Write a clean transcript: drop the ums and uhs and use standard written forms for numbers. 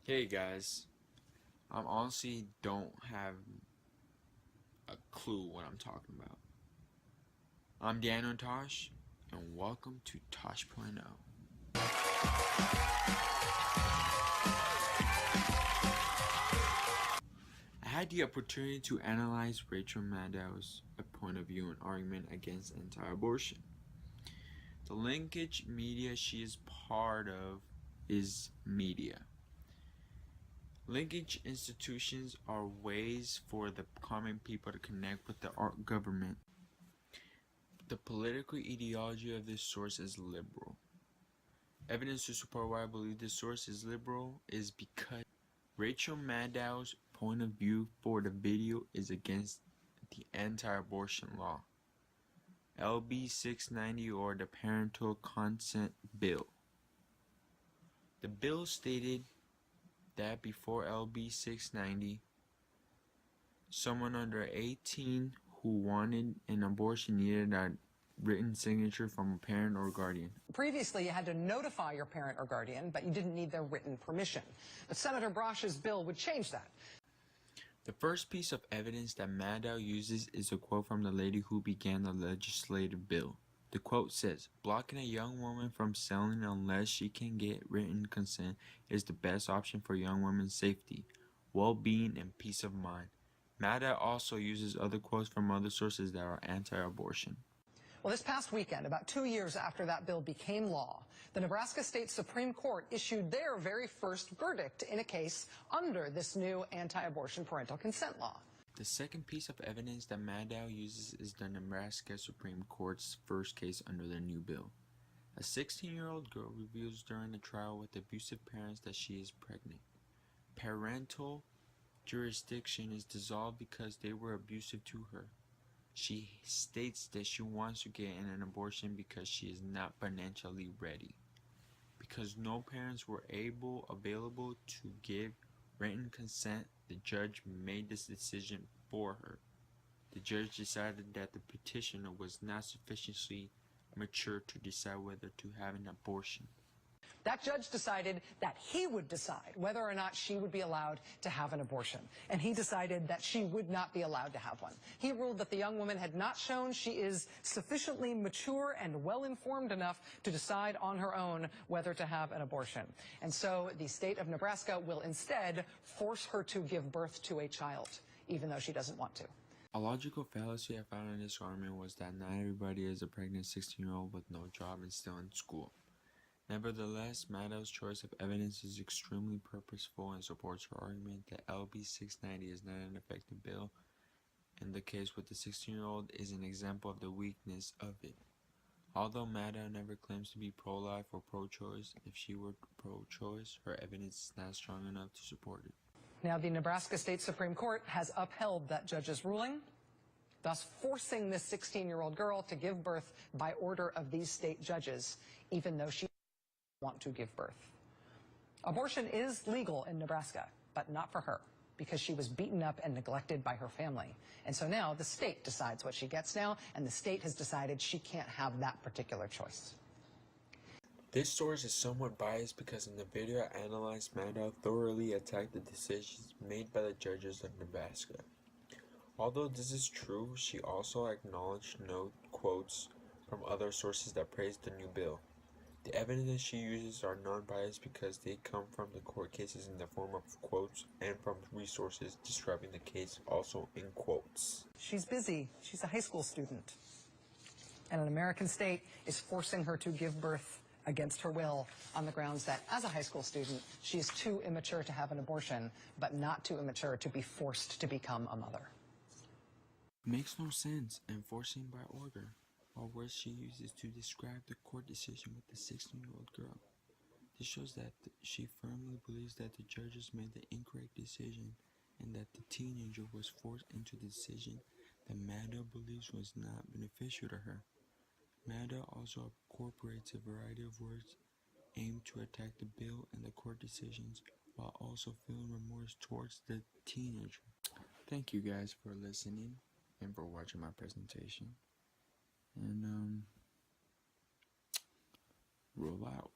Hey guys, I honestly don't have a clue what I'm talking about. I'm Daniel Tosh, and welcome to Tosh.0. I had the opportunity to analyze Rachel Maddow's point of view and argument against anti-abortion. The linkage media she is part of is media. Linkage institutions are ways for the common people to connect with the government. The political ideology of this source is liberal. Evidence to support why I believe this source is liberal is because Rachel Maddow's point of view for the video is against the anti-abortion law, LB 690, or the Parental Consent Bill. The bill stated that before LB 690, someone under 18 who wanted an abortion needed a written signature from a parent or guardian. Previously, you had to notify your parent or guardian, but you didn't need their written permission. But Senator Brosh's bill would change that. The first piece of evidence that Maddow uses is a quote from the lady who began the legislative bill. The quote says, "Blocking a young woman from selling unless she can get written consent is the best option for young women's safety, well-being, and peace of mind." Maddow also uses other quotes from other sources that are anti-abortion. Well, this past weekend, about 2 years after that bill became law, the Nebraska State Supreme Court issued their very first verdict in a case under this new anti-abortion parental consent law. The second piece of evidence that Maddow uses is the Nebraska Supreme Court's first case under the new bill. A 16-year-old girl reveals during a trial with abusive parents that she is pregnant. Parental jurisdiction is dissolved because they were abusive to her. She states that she wants to get an abortion because she is not financially ready. Because no parents were available to give written consent, the judge made this decision for her. The judge decided that the petitioner was not sufficiently mature to decide whether to have an abortion. That judge decided that he would decide whether or not she would be allowed to have an abortion. And he decided that she would not be allowed to have one. He ruled that the young woman had not shown she is sufficiently mature and well-informed enough to decide on her own whether to have an abortion. And so the state of Nebraska will instead force her to give birth to a child, even though she doesn't want to. A logical fallacy I found in this argument was that not everybody is a pregnant 16-year-old with no job and still in school. Nevertheless, Maddow's choice of evidence is extremely purposeful and supports her argument that LB 690 is not an effective bill, and the case with the 16-year-old is an example of the weakness of it. Although Maddow never claims to be pro-life or pro-choice, if she were pro-choice, her evidence is not strong enough to support it. Now, the Nebraska State Supreme Court has upheld that judge's ruling, thus forcing this 16-year-old girl to give birth by order of these state judges, even though she want to give birth. Abortion is legal in Nebraska, but not for her, because she was beaten up and neglected by her family. And so now the state decides what she gets now, and the state has decided she can't have that particular choice. This source is somewhat biased because in the video I analyzed, Maddow thoroughly attacked the decisions made by the judges of Nebraska. Although this is true, she also acknowledged no quotes from other sources that praised the new bill. The evidence she uses are non-biased because they come from the court cases in the form of quotes and from resources describing the case also in quotes. She's busy. She's a high school student. And an American state is forcing her to give birth against her will on the grounds that as a high school student, she is too immature to have an abortion, but not too immature to be forced to become a mother. Makes no sense, enforcing by order. Or words she uses to describe the court decision with the 16-year-old girl. This shows that she firmly believes that the judges made the incorrect decision and that the teenager was forced into the decision that Maddow believes was not beneficial to her. Maddow also incorporates a variety of words aimed to attack the bill and the court decisions while also feeling remorse towards the teenager. Thank you guys for listening and for watching my presentation. And roll out.